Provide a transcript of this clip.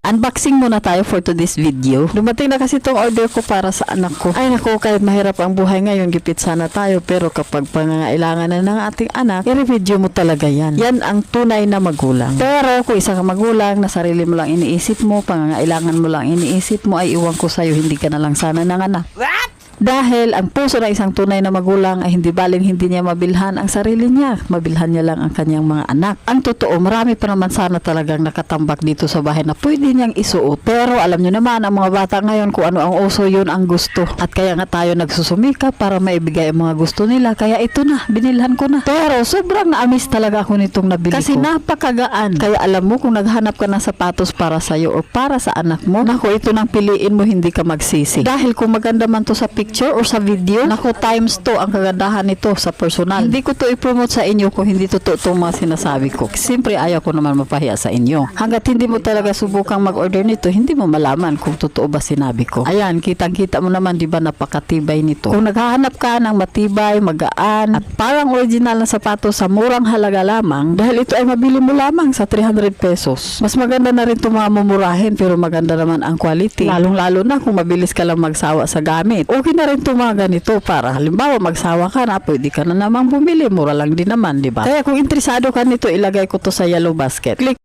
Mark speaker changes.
Speaker 1: Unboxing muna tayo for today's video. Dumating na kasi itong order ko para sa anak ko. Ay naku, kahit mahirap ang buhay ngayon, gipit sana tayo. Pero kapag pangangailangan na ng ating anak, i-review mo talaga yan. Yan ang tunay na magulang. Pero kung isa kang magulang na sarili mo lang iniisip mo, pangangailangan mo lang iniisip mo, ay iwan ko sa'yo, hindi ka na lang sana ng anak. Dahil ang puso ng isang tunay na magulang ay hindi baling hindi niya mabilhan ang sarili niya. Mabilhan niya lang ang kanyang mga anak. Ang totoo, marami pa naman sana talagang nakatambak dito sa bahay na pwede niyang isuot. Pero alam niyo naman, ang mga bata ngayon kung ano ang uso, yun ang gusto. At kaya nga tayo nagsusumika para maibigay ang mga gusto nila. Kaya ito na, binilhan ko na. Pero sobrang na-amaze talaga ako nitong nabili ko. Kasi napakagaan. Kaya alam mo, kung naghanap ka ng sapatos para sa'yo o para sa anak mo, naku, ito nang piliin mo, hindi ka magsisi. Dahil kung maganda man to sa picture or sa video, naku, times 2 ang kagandahan nito sa personal. Hindi ko to i-promote sa inyo kung hindi totoo itong mga sinasabi ko. Siyempre, ayaw ko naman mapahiya sa inyo. Hanggat hindi mo talaga subukang mag-order nito, hindi mo malaman kung totoo ba sinabi ko. Ayan, kitang-kita mo naman, di ba, napakatibay nito. Kung naghahanap ka ng matibay, magaan, at parang original na sapatos sa murang halaga lamang, dahil ito ay mabili mo lamang sa 300 pesos. Mas maganda na rin itong mga mumurahin, pero maganda naman ang quality. Lalong-lalo na kung mabilis ka lang magsawa sa gamit. Okay na rin itong mga ganito para halimbawa magsawa ka na, pwede ka na namang bumili. Mura lang din naman, di ba? Kaya kung interesado ka nito, ilagay ko to sa yellow basket. Click